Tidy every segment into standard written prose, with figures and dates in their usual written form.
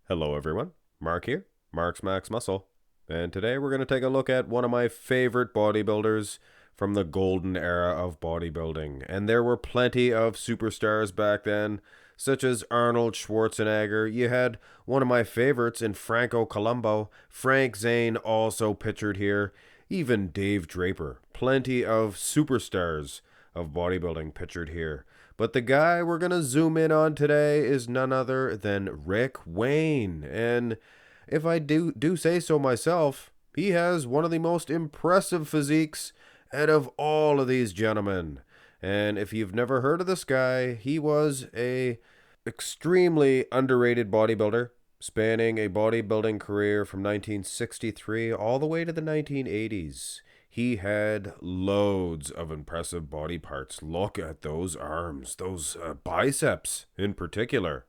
Hello everyone, Mark here, Mark's Max Muscle, and today we're going to take a look at one of my favorite bodybuilders from the golden era of bodybuilding. And there were plenty of superstars back then, such as Arnold Schwarzenegger. You had one of my favorites in Franco Columbu, Frank Zane also pictured here, even Dave Draper. Plenty of superstars of bodybuilding pictured here. But the guy we're going to zoom in on today is none other than Rick Wayne. And if I do say so myself, he has one of the most impressive physiques out of all of these gentlemen. And if you've never heard of this guy, he was a extremely underrated bodybuilder, spanning a bodybuilding career from 1963 all the way to the 1980s. He had loads of impressive body parts. Look at those arms, those biceps in particular.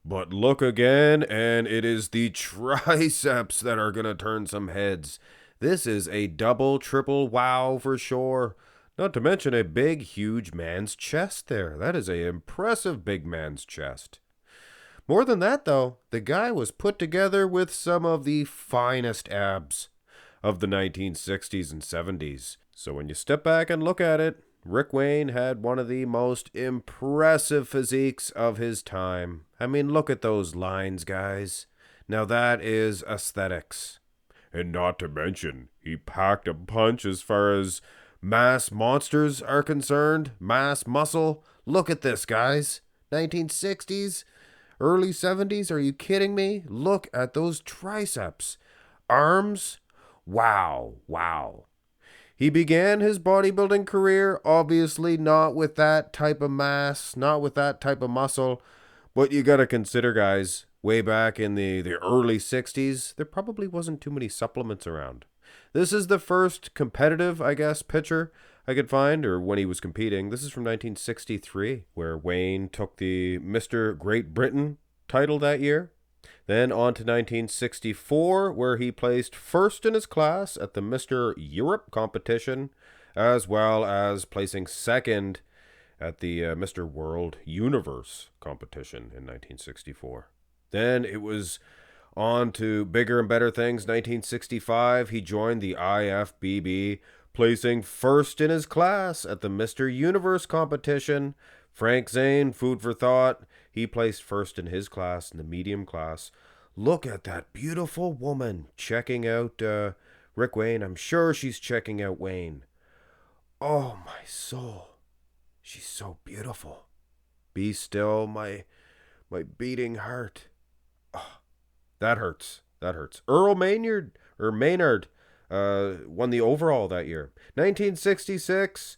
But look again, and it is the triceps that are going to turn some heads. This is a double, triple wow for sure. Not to mention a big, huge man's chest there. That is a impressive big man's chest. More than that, though, the guy was put together with some of the finest abs of the 1960s and 70s. So when you step back and look at it, Rick Wayne had one of the most impressive physiques of his time. I mean, look at those lines, guys. Now that is aesthetics. And not to mention, he packed a punch as far as mass monsters are concerned. Mass muscle. Look at this, guys. 1960s, early 70s. Are you kidding me? Look at those triceps. Arms. Wow, wow. He began his bodybuilding career, obviously not with that type of mass, not with that type of muscle, but you gotta consider, guys, way back in the early 60s, there probably wasn't too many supplements around. This is the first competitive, I guess, picture I could find, or when he was competing. This is from 1963, where Wayne took the Mr. Great Britain title that year. Then on to 1964, where he placed first in his class at the Mr. Europe competition, as well as placing second at the Mr. World Universe competition in 1964. Then it was on to bigger and better things. 1965, he joined the IFBB, placing first in his class at the Mr. Universe competition. Frank Zane, food for thought. He placed first in his class, in the medium class. Look at that beautiful woman checking out Rick Wayne. I'm sure she's checking out Wayne. Oh, my soul. She's so beautiful. Be still, my beating heart. Oh, that hurts. That hurts. Earl Maynard won the overall that year. 1966.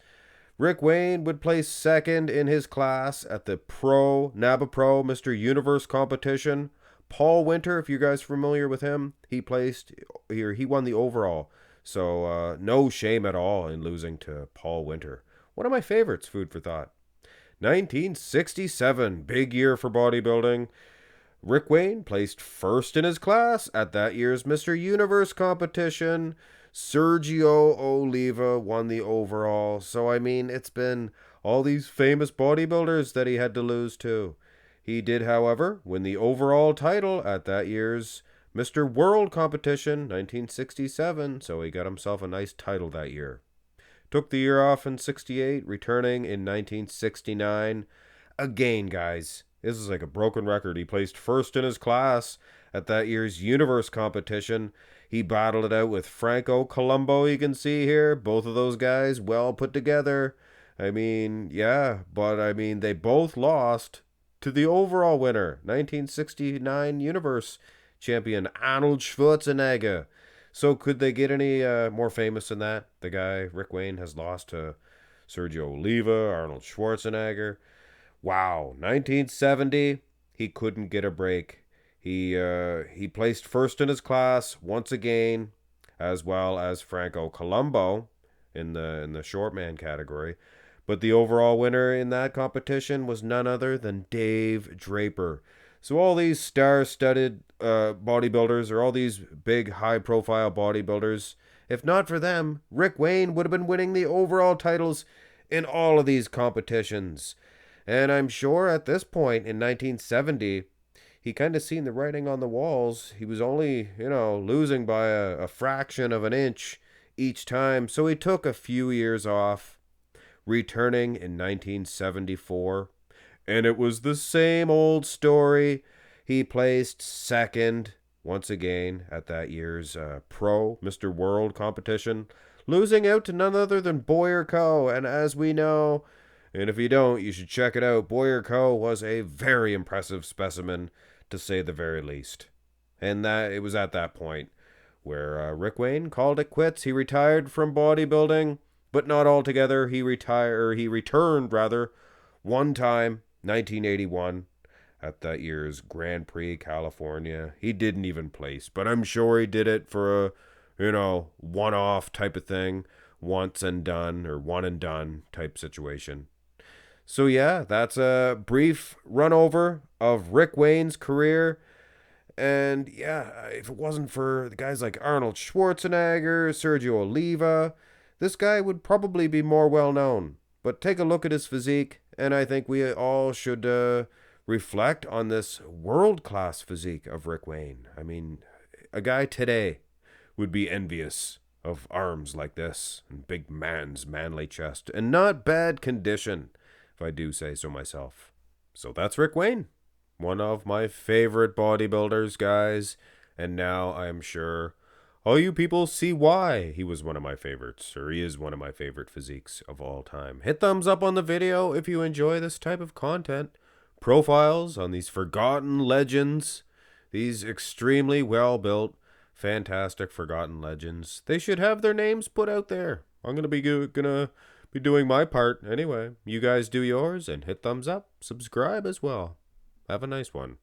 Rick Wayne would place second in his class at the NABA Pro Mr. Universe competition. Paul Winter, if you guys are familiar with him, he won the overall. So no shame at all in losing to Paul Winter. One of my favorites, food for thought. 1967, big year for bodybuilding. Rick Wayne placed first in his class at that year's Mr. Universe competition. Sergio Oliva won the overall. So, I mean, it's been all these famous bodybuilders that he had to lose to. He did, however, win the overall title at that year's Mr. World competition, 1967. So he got himself a nice title that year. Took the year off in 68, returning in 1969. Again, guys, this is like a broken record. He placed first in his class at that year's Universe competition. He battled it out with Franco Columbu, you can see here. Both of those guys well put together. I mean, yeah, but I mean, they both lost to the overall winner, 1969 Universe champion Arnold Schwarzenegger. So could they get any more famous than that? The guy, Rick Wayne, has lost to Sergio Oliva, Arnold Schwarzenegger. Wow, 1970, he couldn't get a break. He placed first in his class once again, as well as Franco Columbu in the short man category. But the overall winner in that competition was none other than Dave Draper. So all these star-studded bodybuilders, or all these big, high-profile bodybuilders, if not for them, Rick Wayne would have been winning the overall titles in all of these competitions. And I'm sure at this point in 1970, he kind of seen the writing on the walls. He was only, losing by a fraction of an inch each time. So he took a few years off, returning in 1974. And it was the same old story. He placed second once again at that year's Pro Mr. World competition, losing out to none other than Boyer Coe. And as we know, and if you don't, you should check it out, Boyer Coe was a very impressive specimen, to say the very least. And that it was at that point where Rick Wayne called it quits. He retired from bodybuilding, but not altogether. He returned rather, one time, 1981, at that year's Grand Prix California. He didn't even place, but I'm sure he did it for a, one-off type of thing, once and done, or one and done type situation. So yeah, that's a brief run over of Rick Wayne's career. And yeah, if it wasn't for the guys like Arnold Schwarzenegger, Sergio Oliva, this guy would probably be more well known. But take a look at his physique, and I think we all should reflect on this world-class physique of Rick Wayne. I mean, a guy today would be envious of arms like this, and big man's manly chest, and not bad condition, if I do say so myself. So that's Rick Wayne, one of my favorite bodybuilders, guys, and now I'm sure all you people see why he was one of my favorites, or he is one of my favorite physiques of all time. Hit thumbs up on the video if you enjoy this type of content. Profiles on these forgotten legends, these extremely well-built, fantastic forgotten legends. They should have their names put out there. I'm gonna be doing my part anyway. You guys do yours and hit thumbs up, subscribe as well. Have a nice one.